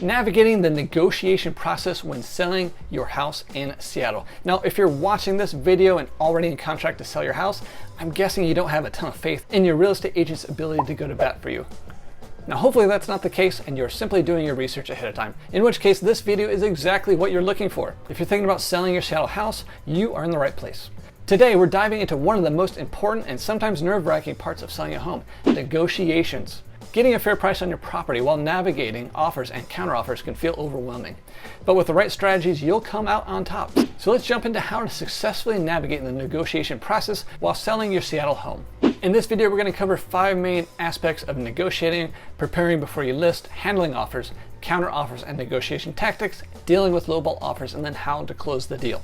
navigating the negotiation process when selling your house in Seattle. Now, if you're watching this video and already in contract to sell your house, I'm guessing you don't have a ton of faith in your real estate agent's ability to go to bat for you. Now, hopefully that's not the case and you're simply doing your research ahead of time, in which case this video is exactly what you're looking for. If you're thinking about selling your Seattle house, you are in the right place. Today, we're diving into one of the most important and sometimes nerve-wracking parts of selling a home, negotiations. Getting a fair price on your property while navigating offers and counteroffers can feel overwhelming. But with the right strategies, you'll come out on top. So let's jump into how to successfully navigate the negotiation process while selling your Seattle home. In this video, we're going to cover 5 main aspects of negotiating, preparing before you list, handling offers, counteroffers and negotiation tactics, dealing with lowball offers, and then how to close the deal.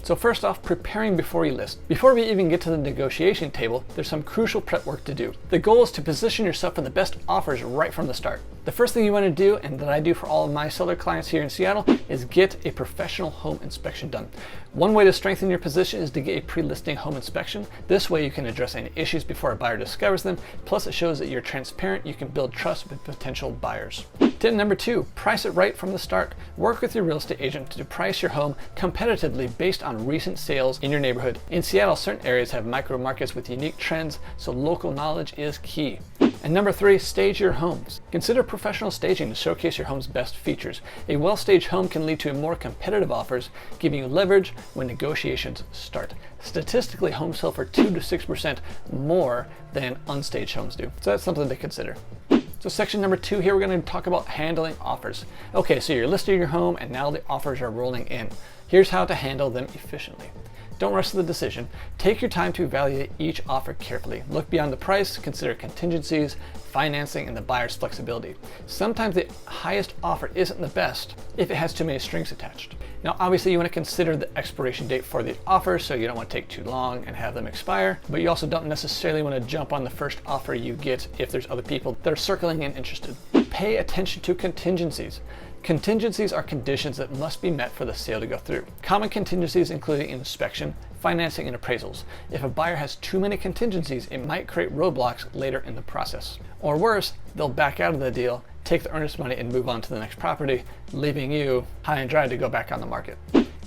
So first off, preparing before you list. Before we even get to the negotiation table, there's some crucial prep work to do. The goal is to position yourself for the best offers right from the start. The first thing you want to do, and that I do for all of my seller clients here in Seattle, is get a professional home inspection done. One way to strengthen your position is to get a pre-listing home inspection. This way you can address any issues before a buyer discovers them, plus it shows that you're transparent, you can build trust with potential buyers. Tip number 2, price it right from the start. Work with your real estate agent to price your home competitively based on recent sales in your neighborhood. In Seattle, certain areas have micro markets with unique trends, so local knowledge is key. And number 3, stage your homes. Consider professional staging to showcase your home's best features. A well-staged home can lead to more competitive offers, giving you leverage when negotiations start. Statistically, homes sell for 2 to 6% more than unstaged homes do. So that's something to consider. So section number 2 here, we're going to talk about handling offers. Okay, so you're listing your home and now the offers are rolling in. Here's how to handle them efficiently. Don't rush to the decision. Take your time to evaluate each offer carefully. Look beyond the price, consider contingencies, financing, and the buyer's flexibility. Sometimes the highest offer isn't the best if it has too many strings attached. Now, obviously you want to consider the expiration date for the offer, so you don't want to take too long and have them expire, but you also don't necessarily want to jump on the first offer you get if there's other people that are circling and interested. Pay attention to contingencies. Contingencies are conditions that must be met for the sale to go through. Common contingencies include inspection, financing, and appraisals. If a buyer has too many contingencies, it might create roadblocks later in the process. Or worse, they'll back out of the deal, take the earnest money, and move on to the next property, leaving you high and dry to go back on the market.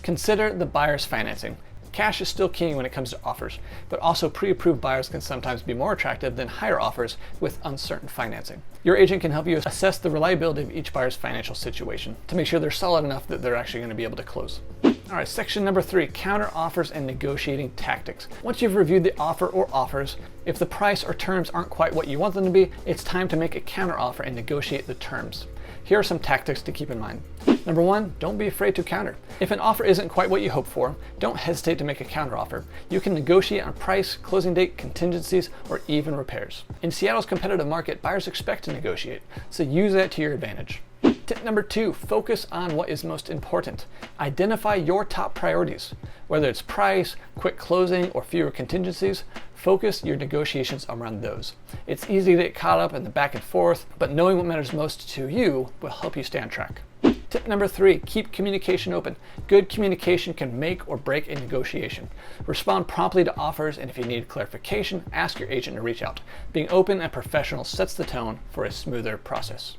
Consider the buyer's financing. Cash is still king when it comes to offers, but also pre-approved buyers can sometimes be more attractive than higher offers with uncertain financing. Your agent can help you assess the reliability of each buyer's financial situation to make sure they're solid enough that they're actually going to be able to close. All right, section number 3, counter offers and negotiating tactics. Once you've reviewed the offer or offers, if the price or terms aren't quite what you want them to be, it's time to make a counter offer and negotiate the terms. Here are some tactics to keep in mind. Number 1, don't be afraid to counter. If an offer isn't quite what you hope for, don't hesitate to make a counter offer. You can negotiate on price, closing date, contingencies, or even repairs. In Seattle's competitive market, buyers expect to negotiate, so use that to your advantage. Tip number 2, focus on what is most important. Identify your top priorities. Whether it's price, quick closing, or fewer contingencies, focus your negotiations around those. It's easy to get caught up in the back and forth, but knowing what matters most to you will help you stay on track. Tip number 3, keep communication open. Good communication can make or break a negotiation. Respond promptly to offers, and if you need clarification, ask your agent to reach out. Being open and professional sets the tone for a smoother process.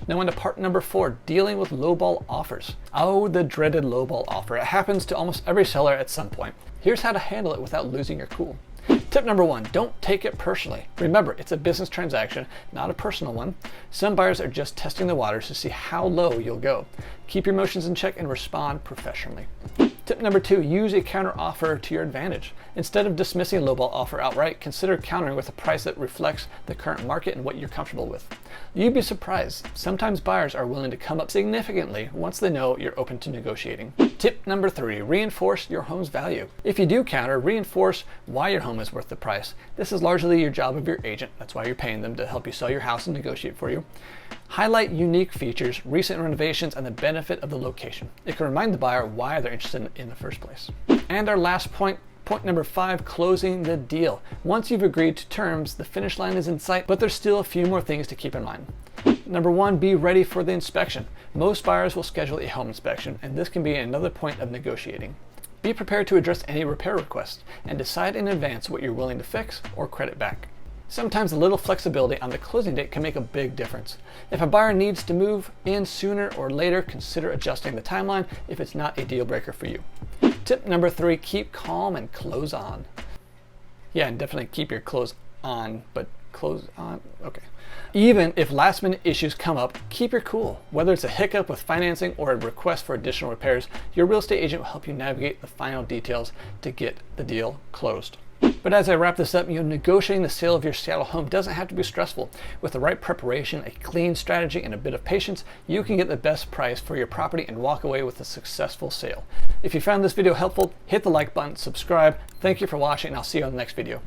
Now on to part number 4, dealing with lowball offers. Oh, the dreaded lowball offer. It happens to almost every seller at some point. Here's how to handle it without losing your cool. Tip number 1, don't take it personally. Remember, it's a business transaction, not a personal one. Some buyers are just testing the waters to see how low you'll go. Keep your emotions in check and respond professionally. Tip number 2, use a counter offer to your advantage. Instead of dismissing a lowball offer outright, consider countering with a price that reflects the current market and what you're comfortable with. You'd be surprised. Sometimes buyers are willing to come up significantly once they know you're open to negotiating. Tip number 3, reinforce your home's value. If you do counter, reinforce why your home is worth the price. This is largely your job of your agent. That's why you're paying them to help you sell your house and negotiate for you. Highlight unique features, recent renovations, and the benefit of the location. It can remind the buyer why they're interested in the first place. And our last point, point number 5, closing the deal. Once you've agreed to terms, the finish line is in sight, but there's still a few more things to keep in mind. Number 1, be ready for the inspection. Most buyers will schedule a home inspection, and this can be another point of negotiating. Be prepared to address any repair requests and decide in advance what you're willing to fix or credit back. Sometimes a little flexibility on the closing date can make a big difference. If a buyer needs to move in sooner or later, consider adjusting the timeline if it's not a deal breaker for you. Tip number 3, keep calm and close on. Yeah, and definitely keep your close on, but close on, okay. Even if last minute issues come up, keep your cool. Whether it's a hiccup with financing or a request for additional repairs, your real estate agent will help you navigate the final details to get the deal closed. But as I wrap this up, negotiating the sale of your Seattle home doesn't have to be stressful. With the right preparation, a clean strategy, and a bit of patience, you can get the best price for your property and walk away with a successful sale. If you found this video helpful, hit the like button, subscribe. Thank you for watching, and I'll see you on the next video.